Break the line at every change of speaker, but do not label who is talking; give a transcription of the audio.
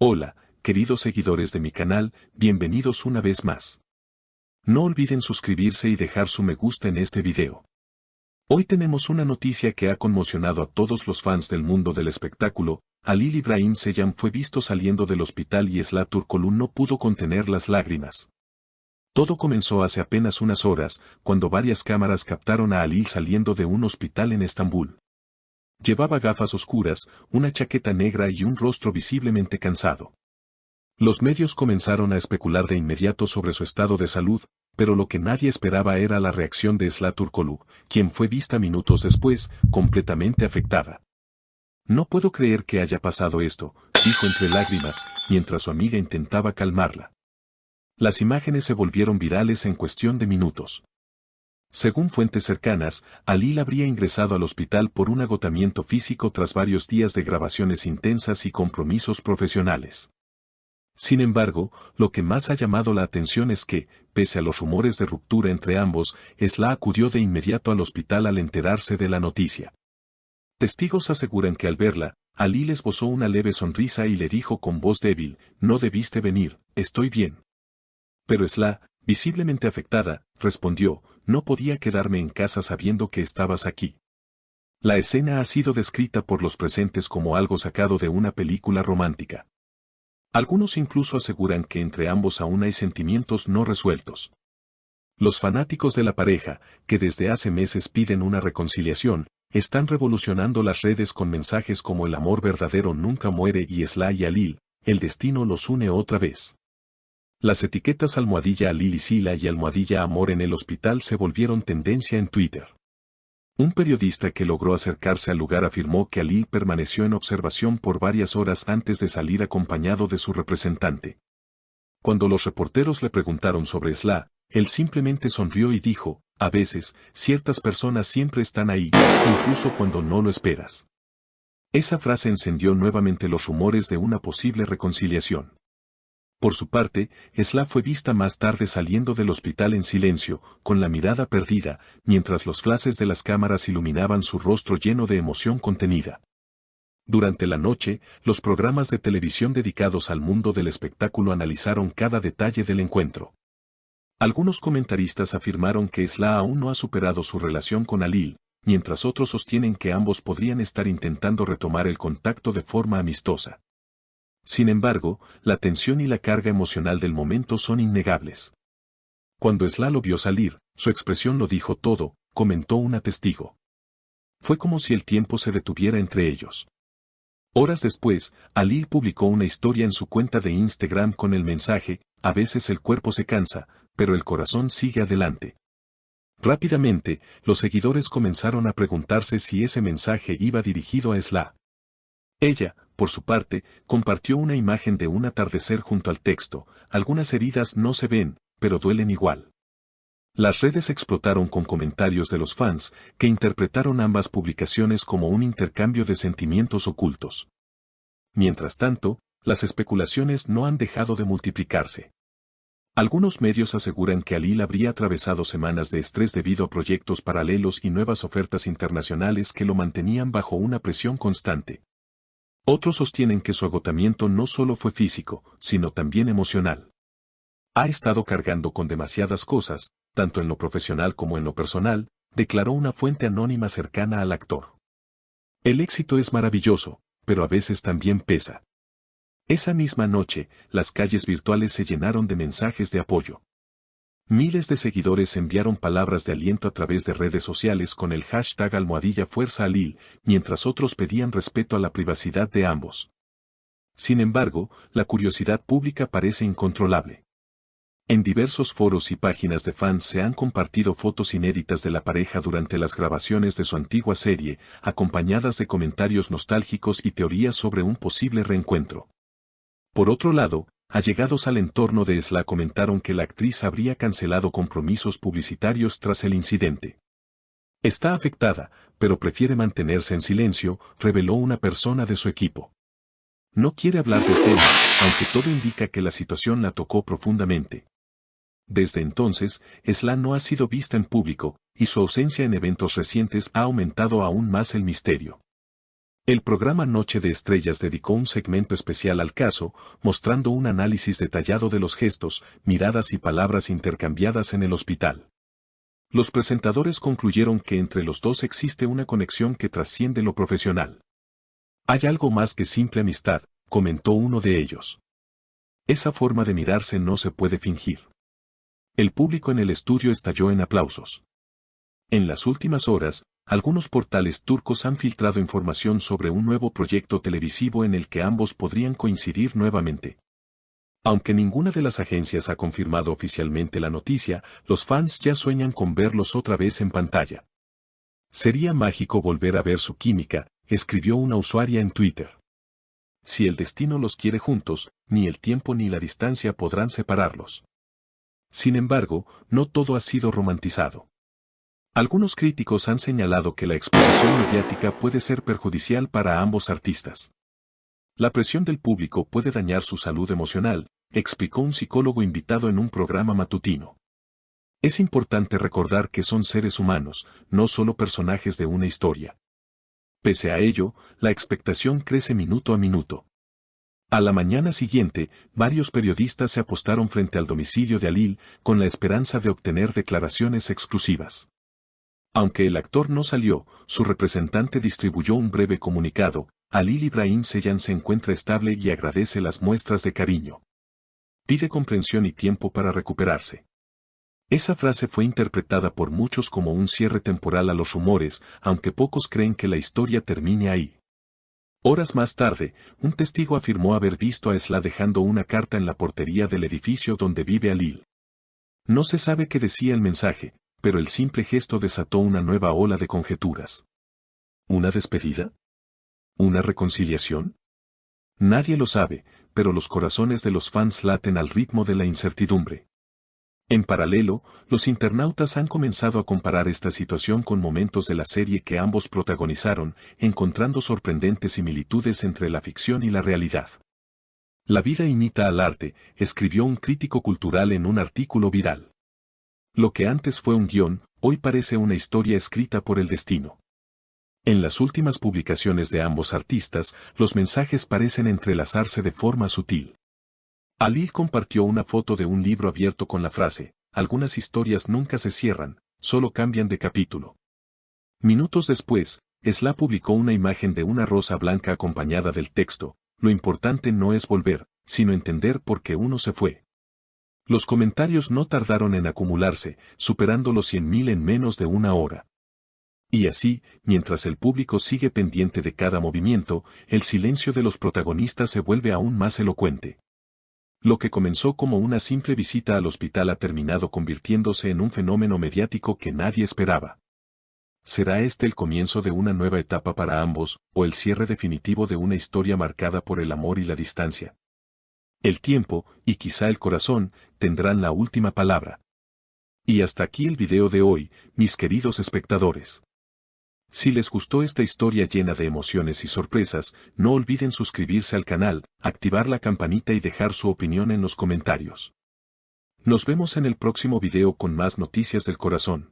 Hola, queridos seguidores de mi canal, bienvenidos una vez más. No olviden suscribirse y dejar su me gusta en este video. Hoy tenemos una noticia que ha conmocionado a todos los fans del mundo del espectáculo. Halil İbrahim Ceyhan fue visto saliendo del hospital y Esla Türkoğlu no pudo contener las lágrimas. Todo comenzó hace apenas unas horas, cuando varias cámaras captaron a Halil saliendo de un hospital en Estambul. Llevaba gafas oscuras, una chaqueta negra y un rostro visiblemente cansado. Los medios comenzaron a especular de inmediato sobre su estado de salud, pero lo que nadie esperaba era la reacción de Esla Türkoğlu, quien fue vista minutos después, completamente afectada. No puedo creer que haya pasado esto, dijo entre lágrimas, mientras su amiga intentaba calmarla. Las imágenes se volvieron virales en cuestión de minutos. Según fuentes cercanas, Halil habría ingresado al hospital por un agotamiento físico tras varios días de grabaciones intensas y compromisos profesionales. Sin embargo, lo que más ha llamado la atención es que, pese a los rumores de ruptura entre ambos, Esla acudió de inmediato al hospital al enterarse de la noticia. Testigos aseguran que al verla, Halil esbozó una leve sonrisa y le dijo con voz débil: «No debiste venir, estoy bien». Pero Esla, visiblemente afectada, respondió: «No podía quedarme en casa sabiendo que estabas aquí». La escena ha sido descrita por los presentes como algo sacado de una película romántica. Algunos incluso aseguran que entre ambos aún hay sentimientos no resueltos. Los fanáticos de la pareja, que desde hace meses piden una reconciliación, están revolucionando las redes con mensajes como «El amor verdadero nunca muere» y «Esla y Halil, el destino los une otra vez». Las etiquetas ¡Halil y Sila y ¡Amor en el hospital se volvieron tendencia en Twitter. Un periodista que logró acercarse al lugar afirmó que Halil permaneció en observación por varias horas antes de salir acompañado de su representante. Cuando los reporteros le preguntaron sobre Esla, él simplemente sonrió y dijo: «A veces, ciertas personas siempre están ahí, incluso cuando no lo esperas». Esa frase encendió nuevamente los rumores de una posible reconciliación. Por su parte, Esla fue vista más tarde saliendo del hospital en silencio, con la mirada perdida, mientras los flashes de las cámaras iluminaban su rostro lleno de emoción contenida. Durante la noche, los programas de televisión dedicados al mundo del espectáculo analizaron cada detalle del encuentro. Algunos comentaristas afirmaron que Esla aún no ha superado su relación con Halil, mientras otros sostienen que ambos podrían estar intentando retomar el contacto de forma amistosa. Sin embargo, la tensión y la carga emocional del momento son innegables. Cuando Esla lo vio salir, su expresión lo dijo todo, comentó una testigo. Fue como si el tiempo se detuviera entre ellos. Horas después, Halil publicó una historia en su cuenta de Instagram con el mensaje: «A veces el cuerpo se cansa, pero el corazón sigue adelante». Rápidamente, los seguidores comenzaron a preguntarse si ese mensaje iba dirigido a Esla. Ella, por su parte, compartió una imagen de un atardecer junto al texto: «Algunas heridas no se ven, pero duelen igual». Las redes explotaron con comentarios de los fans, que interpretaron ambas publicaciones como un intercambio de sentimientos ocultos. Mientras tanto, las especulaciones no han dejado de multiplicarse. Algunos medios aseguran que Halil habría atravesado semanas de estrés debido a proyectos paralelos y nuevas ofertas internacionales que lo mantenían bajo una presión constante. Otros sostienen que su agotamiento no solo fue físico, sino también emocional. «Ha estado cargando con demasiadas cosas, tanto en lo profesional como en lo personal», declaró una fuente anónima cercana al actor. «El éxito es maravilloso, pero a veces también pesa». Esa misma noche, las calles virtuales se llenaron de mensajes de apoyo. Miles de seguidores enviaron palabras de aliento a través de redes sociales con el hashtag #Fuerza Halil, mientras otros pedían respeto a la privacidad de ambos. Sin embargo, la curiosidad pública parece incontrolable. En diversos foros y páginas de fans se han compartido fotos inéditas de la pareja durante las grabaciones de su antigua serie, acompañadas de comentarios nostálgicos y teorías sobre un posible reencuentro. Por otro lado, allegados al entorno de Esla comentaron que la actriz habría cancelado compromisos publicitarios tras el incidente. «Está afectada, pero prefiere mantenerse en silencio», reveló una persona de su equipo. No quiere hablar del tema, aunque todo indica que la situación la tocó profundamente. Desde entonces, Esla no ha sido vista en público, y su ausencia en eventos recientes ha aumentado aún más el misterio. El programa Noche de Estrellas dedicó un segmento especial al caso, mostrando un análisis detallado de los gestos, miradas y palabras intercambiadas en el hospital. Los presentadores concluyeron que entre los dos existe una conexión que trasciende lo profesional. Hay algo más que simple amistad, comentó uno de ellos. Esa forma de mirarse no se puede fingir. El público en el estudio estalló en aplausos. En las últimas horas, algunos portales turcos han filtrado información sobre un nuevo proyecto televisivo en el que ambos podrían coincidir nuevamente. Aunque ninguna de las agencias ha confirmado oficialmente la noticia, los fans ya sueñan con verlos otra vez en pantalla. Sería mágico volver a ver su química, escribió una usuaria en Twitter. Si el destino los quiere juntos, ni el tiempo ni la distancia podrán separarlos. Sin embargo, no todo ha sido romantizado. Algunos críticos han señalado que la exposición mediática puede ser perjudicial para ambos artistas. La presión del público puede dañar su salud emocional, explicó un psicólogo invitado en un programa matutino. Es importante recordar que son seres humanos, no solo personajes de una historia. Pese a ello, la expectación crece minuto a minuto. A la mañana siguiente, varios periodistas se apostaron frente al domicilio de Halil, con la esperanza de obtener declaraciones exclusivas. Aunque el actor no salió, su representante distribuyó un breve comunicado. Halil Ibrahim Ceylan se encuentra estable y agradece las muestras de cariño. Pide comprensión y tiempo para recuperarse. Esa frase fue interpretada por muchos como un cierre temporal a los rumores, aunque pocos creen que la historia termine ahí. Horas más tarde, un testigo afirmó haber visto a Esla dejando una carta en la portería del edificio donde vive Halil. No se sabe qué decía el mensaje, pero el simple gesto desató una nueva ola de conjeturas. ¿Una despedida? ¿Una reconciliación? Nadie lo sabe, pero los corazones de los fans laten al ritmo de la incertidumbre. En paralelo, los internautas han comenzado a comparar esta situación con momentos de la serie que ambos protagonizaron, encontrando sorprendentes similitudes entre la ficción y la realidad. La vida imita al arte, escribió un crítico cultural en un artículo viral. Lo que antes fue un guión, hoy parece una historia escrita por el destino. En las últimas publicaciones de ambos artistas, los mensajes parecen entrelazarse de forma sutil. Halil compartió una foto de un libro abierto con la frase, algunas historias nunca se cierran, solo cambian de capítulo. Minutos después, Esla publicó una imagen de una rosa blanca acompañada del texto, lo importante no es volver, sino entender por qué uno se fue. Los comentarios no tardaron en acumularse, superando los 100.000 en menos de una hora. Y así, mientras el público sigue pendiente de cada movimiento, el silencio de los protagonistas se vuelve aún más elocuente. Lo que comenzó como una simple visita al hospital ha terminado convirtiéndose en un fenómeno mediático que nadie esperaba. ¿Será este el comienzo de una nueva etapa para ambos, o el cierre definitivo de una historia marcada por el amor y la distancia? El tiempo, y quizá el corazón, tendrán la última palabra. Y hasta aquí el video de hoy, mis queridos espectadores. Si les gustó esta historia llena de emociones y sorpresas, no olviden suscribirse al canal, activar la campanita y dejar su opinión en los comentarios. Nos vemos en el próximo video con más noticias del corazón.